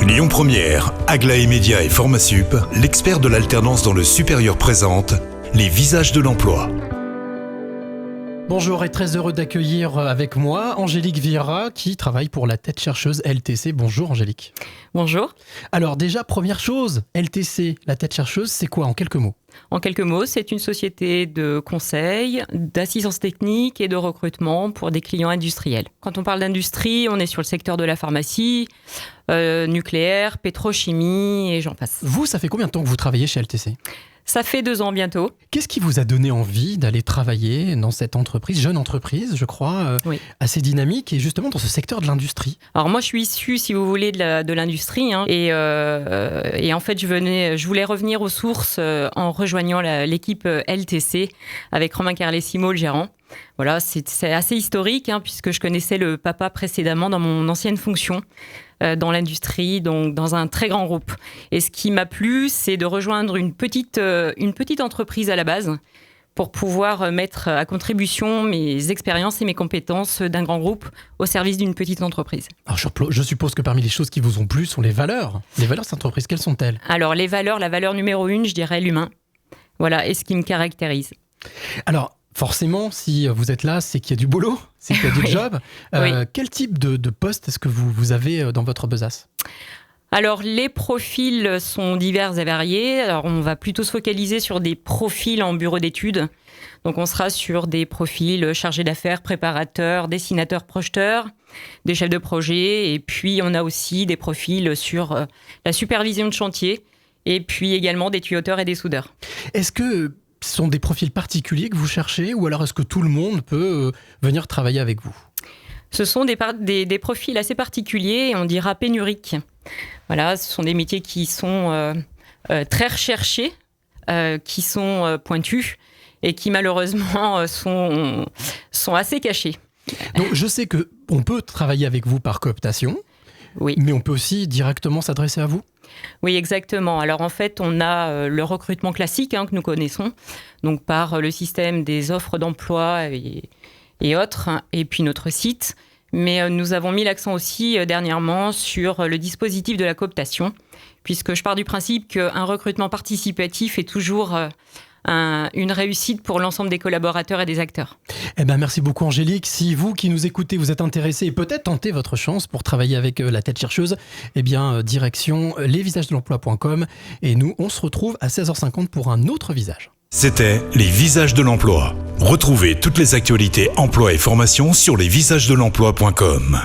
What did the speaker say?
Lyon Première, Aglaé Média et Formasup, l'expert de l'alternance dans le supérieur présente les visages de l'emploi. Bonjour et très heureux d'accueillir avec moi Angélique Vieira qui travaille pour la tête chercheuse LTC. Bonjour Angélique. Bonjour. Alors déjà, première chose, LTC, la tête chercheuse, c'est quoi en quelques mots ? En quelques mots, c'est une société de conseil, d'assistance technique et de recrutement pour des clients industriels. Quand on parle d'industrie, on est sur le secteur de la pharmacie, nucléaire, pétrochimie et j'en passe. Vous, ça fait combien de temps que vous travaillez chez LTC ? Ça fait 2 ans bientôt. Qu'est-ce qui vous a donné envie d'aller travailler dans cette entreprise, jeune entreprise, je crois, Oui. assez dynamique et justement dans ce secteur de l'industrie ? Alors moi, je suis issue, si vous voulez, de l'industrie. Et en fait, je voulais revenir aux sources en rejoignant l'équipe LTC avec Romain Carlesimo, le gérant. Voilà, c'est assez historique puisque je connaissais le papa précédemment dans mon ancienne fonction dans l'industrie, donc dans un très grand groupe. Et ce qui m'a plu, c'est de rejoindre une petite entreprise à la base pour pouvoir mettre à contribution mes expériences et mes compétences d'un grand groupe au service d'une petite entreprise. Alors je suppose que parmi les choses qui vous ont plu sont les valeurs. Les valeurs de cette entreprise, quelles sont-elles ? Alors les valeurs, la valeur numéro 1, je dirais l'humain. Voilà, et ce qui me caractérise. Alors, forcément, si vous êtes là, c'est qu'il y a du boulot, c'est qu'il y a du Oui. job. Oui. Quel type de poste est-ce que vous avez dans votre besace ? Alors, les profils sont divers et variés. Alors, on va plutôt se focaliser sur des profils en bureau d'études. Donc, on sera sur des profils chargés d'affaires, préparateurs, dessinateurs, projeteurs, des chefs de projet. Et puis, on a aussi des profils sur la supervision de chantier. Et puis également des tuyauteurs et des soudeurs. Est-ce que ce sont des profils particuliers que vous cherchez ou alors est-ce que tout le monde peut venir travailler avec vous ? Ce sont des profils assez particuliers et on dira pénuriques. Voilà, ce sont des métiers qui sont très recherchés, qui sont pointus et qui malheureusement sont assez cachés. Donc je sais qu'on peut travailler avec vous par cooptation, Oui. mais on peut aussi directement s'adresser à vous ? Oui, exactement. Alors en fait, on a le recrutement classique que nous connaissons, donc par le système des offres d'emploi et autres, et puis notre site. Mais nous avons mis l'accent aussi dernièrement sur le dispositif de la cooptation, puisque je pars du principe qu'un recrutement participatif est toujours une réussite pour l'ensemble des collaborateurs et des acteurs. Eh ben, merci beaucoup Angélique. Si vous qui nous écoutez, vous êtes intéressé et peut-être tenter votre chance pour travailler avec la tête chercheuse, eh bien, direction lesvisagesdelemploi.com et nous, on se retrouve à 16h50 pour un autre visage. C'était les visages de l'emploi. Retrouvez toutes les actualités emploi et formation sur lesvisagesdelemploi.com.